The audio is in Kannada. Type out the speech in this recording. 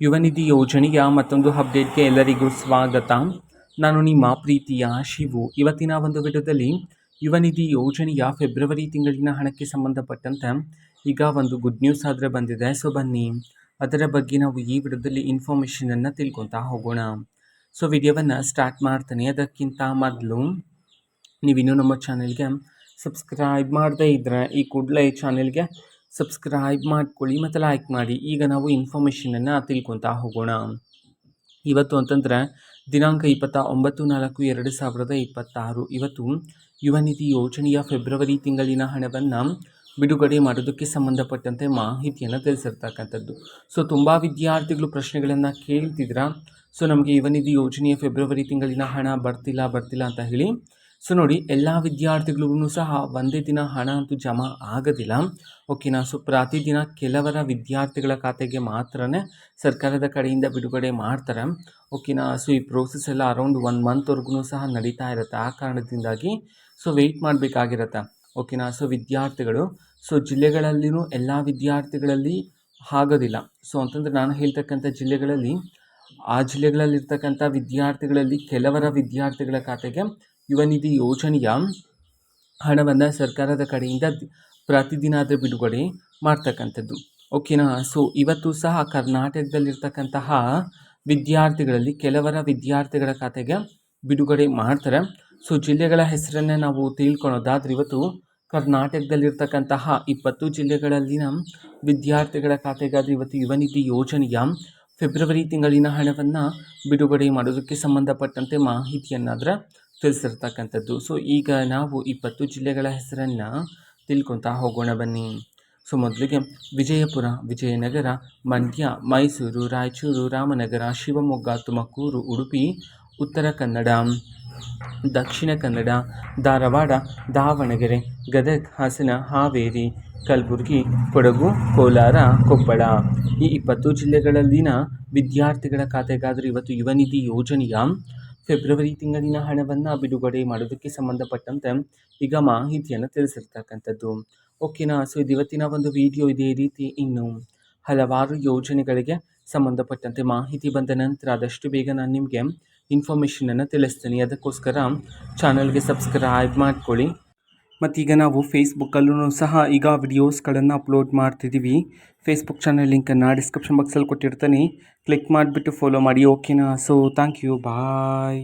ಯುವ ನಿಧಿ ಯೋಜನೆಯ ಮತ್ತೊಂದು ಅಪ್ಡೇಟ್ಗೆ ಎಲ್ಲರಿಗೂ ಸ್ವಾಗತ. ನಾನು ನಿಮ್ಮ ಪ್ರೀತಿಯ ಶಿವು. ಇವತ್ತಿನ ಒಂದು ವಿಡಿಯೋದಲ್ಲಿ ಯುವ ನಿಧಿ ಯೋಜನೆಯ ಫೆಬ್ರವರಿ ತಿಂಗಳಿನ ಹಣಕ್ಕೆ ಸಂಬಂಧಪಟ್ಟಂತೆ ಈಗ ಒಂದು ಗುಡ್ ನ್ಯೂಸ್ ಆದರೆ ಬಂದಿದೆ. ಸೊ ಬನ್ನಿ ಅದರ ಬಗ್ಗೆ ನಾವು ಈ ವಿಡಿಯೋದಲ್ಲಿ ಇನ್ಫಾರ್ಮೇಷನನ್ನು ತಿಳ್ಕೊತಾ ಹೋಗೋಣ. ಸೊ ವಿಡಿಯೋವನ್ನು ಸ್ಟಾರ್ಟ್ ಮಾಡ್ತೇನೆ. ಅದಕ್ಕಿಂತ ಮೊದಲು ನೀವಿನ್ನೂ ನಮ್ಮ ಚಾನೆಲ್ಗೆ ಸಬ್ಸ್ಕ್ರೈಬ್ ಮಾಡದೇ ಇದ್ದರೆ ಈ ಕೂಡಲೇ ಈ ಚಾನೆಲ್ಗೆ ಸಬ್ಸ್ಕ್ರೈಬ್ ಮಾಡ್ಕೊಳ್ಳಿ ಮತ್ತು ಲೈಕ್ ಮಾಡಿ. ಈಗ ನಾವು ಇನ್ಫಾರ್ಮೇಷನನ್ನು ತಿಳ್ಕೊತಾ ಹೋಗೋಣ. ಇವತ್ತು ಅಂತಂದರೆ ದಿನಾಂಕ 29/4/2026 ಇವತ್ತು ಯುವ ನಿಧಿ ಯೋಜನೆಯ ಫೆಬ್ರವರಿ ತಿಂಗಳಿನ ಹಣವನ್ನು ಬಿಡುಗಡೆ ಮಾಡೋದಕ್ಕೆ ಸಂಬಂಧಪಟ್ಟಂತೆ ಮಾಹಿತಿಯನ್ನು ತಿಳಿಸಿರ್ತಕ್ಕಂಥದ್ದು. ಸೊ ತುಂಬ ವಿದ್ಯಾರ್ಥಿಗಳು ಪ್ರಶ್ನೆಗಳನ್ನು ಕೇಳ್ತಿದ್ದೀರಾ. ಸೊ ನಮಗೆ ಯುವ ನಿಧಿ ಯೋಜನೆಯ ಫೆಬ್ರವರಿ ತಿಂಗಳಿನ ಹಣ ಬರ್ತಿಲ್ಲ ಅಂತ ಹೇಳಿ. ಸೊ ನೋಡಿ, ಎಲ್ಲ ವಿದ್ಯಾರ್ಥಿಗಳಿಗೂ ಸಹ ಒಂದೇ ದಿನ ಹಣ ಅಂತೂ ಜಮಾ ಆಗೋದಿಲ್ಲ, ಓಕೆನಾ. ಸೊ ಪ್ರತಿದಿನ ಕೆಲವರ ವಿದ್ಯಾರ್ಥಿಗಳ ಖಾತೆಗೆ ಮಾತ್ರ ಸರ್ಕಾರದ ಕಡೆಯಿಂದ ಬಿಡುಗಡೆ ಮಾಡ್ತಾರೆ, ಓಕೆನಾ. ಸೊ ಈ ಪ್ರೋಸೆಸ್ ಎಲ್ಲ ಅರೌಂಡ್ 1 ಮಂತ್ವರೆಗೂ ಸಹ ನಡೀತಾ ಇರುತ್ತೆ. ಆ ಕಾರಣದಿಂದಾಗಿ ಸೊ ವೆಯ್ಟ್ ಮಾಡಬೇಕಾಗಿರುತ್ತೆ, ಓಕೆನಾ. ಸೊ ವಿದ್ಯಾರ್ಥಿಗಳು ಜಿಲ್ಲೆಗಳಲ್ಲಿನೂ ಎಲ್ಲ ವಿದ್ಯಾರ್ಥಿಗಳಲ್ಲಿ ಆಗೋದಿಲ್ಲ. ಸೊ ಅಂತಂದರೆ ನಾನು ಹೇಳ್ತಕ್ಕಂಥ ಜಿಲ್ಲೆಗಳಲ್ಲಿ ಆ ಜಿಲ್ಲೆಗಳಲ್ಲಿರ್ತಕ್ಕಂಥ ವಿದ್ಯಾರ್ಥಿಗಳಲ್ಲಿ ಕೆಲವರ ವಿದ್ಯಾರ್ಥಿಗಳ ಖಾತೆಗೆ ಯುವ ನಿಧಿ ಯೋಜನೆಯ ಹಣವನ್ನು ಸರ್ಕಾರದ ಕಡೆಯಿಂದ ಪ್ರತಿದಿನ ಆದರೆ ಬಿಡುಗಡೆ ಮಾಡ್ತಕ್ಕಂಥದ್ದು, ಓಕೆನಾ. ಸೊ ಇವತ್ತು ಸಹ ಕರ್ನಾಟಕದಲ್ಲಿರ್ತಕ್ಕಂತಹ ವಿದ್ಯಾರ್ಥಿಗಳಲ್ಲಿ ಕೆಲವರ ವಿದ್ಯಾರ್ಥಿಗಳ ಖಾತೆಗೆ ಬಿಡುಗಡೆ ಮಾಡ್ತಾರೆ. ಸೊ ಜಿಲ್ಲೆಗಳ ಹೆಸರನ್ನೇ ನಾವು ತಿಳ್ಕೊಳೋದಾದ್ರೆ ಇವತ್ತು ಕರ್ನಾಟಕದಲ್ಲಿರ್ತಕ್ಕಂತಹ 20 ಜಿಲ್ಲೆಗಳಲ್ಲಿನ ವಿದ್ಯಾರ್ಥಿಗಳ ಖಾತೆಗಾದರೆ ಇವತ್ತು ಯುವ ನಿಧಿ ಯೋಜನೆಯ ಫೆಬ್ರವರಿ ತಿಂಗಳಿನ ಹಣವನ್ನು ಬಿಡುಗಡೆ ಮಾಡೋದಕ್ಕೆ ಸಂಬಂಧಪಟ್ಟಂತೆ ಮಾಹಿತಿಯನ್ನಾದರೆ ತಿಳಿಸಿರ್ತಕ್ಕಂಥದ್ದು. ಸೊ ಈಗ ನಾವು 20 ಜಿಲ್ಲೆಗಳ ಹೆಸರನ್ನು ತಿಳ್ಕೊತಾ ಹೋಗೋಣ ಬನ್ನಿ. ಸೊ ಮೊದಲಿಗೆ ವಿಜಯಪುರ, ವಿಜಯನಗರ, ಮಂಡ್ಯ, ಮೈಸೂರು, ರಾಯಚೂರು, ರಾಮನಗರ, ಶಿವಮೊಗ್ಗ, ತುಮಕೂರು, ಉಡುಪಿ, ಉತ್ತರ ಕನ್ನಡ, ದಕ್ಷಿಣ ಕನ್ನಡ, ಧಾರವಾಡ, ದಾವಣಗೆರೆ, ಗದಗ, ಹಾಸನ, ಹಾವೇರಿ, ಕಲಬುರಗಿ, ಕೊಡಗು, ಕೋಲಾರ, ಕೊಪ್ಪಳ ಈ 20 ಜಿಲ್ಲೆಗಳಲ್ಲಿನ ವಿದ್ಯಾರ್ಥಿಗಳ ಖಾತೆಗಾದರೆ ಇವತ್ತು ಯುವ ನಿಧಿ ಯೋಜನೆಯ ಫೆಬ್ರವರಿ ತಿಂಗಳಿನ ಹಣವನ್ನು ಬಿಡುಗಡೆ ಮಾಡೋದಕ್ಕೆ ಸಂಬಂಧಪಟ್ಟಂತೆ ಈಗ ಮಾಹಿತಿಯನ್ನು ತಿಳಿಸಿರ್ತಕ್ಕಂಥದ್ದು, ಓಕೆನಾ. ಸೊ ಇದು ಇವತ್ತಿನ ಒಂದು ವಿಡಿಯೋ. ಇದೇ ರೀತಿ ಇನ್ನು ಹಲವಾರು ಯೋಜನೆಗಳಿಗೆ ಸಂಬಂಧಪಟ್ಟಂತೆ ಮಾಹಿತಿ ಬಂದ ನಂತರ ಆದಷ್ಟು ಬೇಗ ನಾನು ನಿಮಗೆ ಇನ್ಫಾರ್ಮೇಷನನ್ನು ತಿಳಿಸ್ತೀನಿ. ಅದಕ್ಕೋಸ್ಕರ ಚಾನಲ್ಗೆ ಸಬ್ಸ್ಕ್ರೈಬ್ ಮಾಡ್ಕೊಳ್ಳಿ. ಮತ್ತೀಗ ನಾವು ಫೇಸ್ಬುಕ್ಕಲ್ಲೂ ಸಹ ಈಗ ವಿಡಿಯೋಸ್ಗಳನ್ನು ಅಪ್ಲೋಡ್ ಮಾಡ್ತಿದ್ದೀವಿ. ಫೇಸ್ಬುಕ್ ಚಾನಲ್ ಲಿಂಕನ್ನು ಡಿಸ್ಕ್ರಿಪ್ಷನ್ ಬಾಕ್ಸಲ್ಲಿ ಕೊಟ್ಟಿರ್ತೀನಿ, ಕ್ಲಿಕ್ ಮಾಡಿಬಿಟ್ಟು ಫಾಲೋ ಮಾಡಿ, ಓಕೆನಾ. So thank you, bye.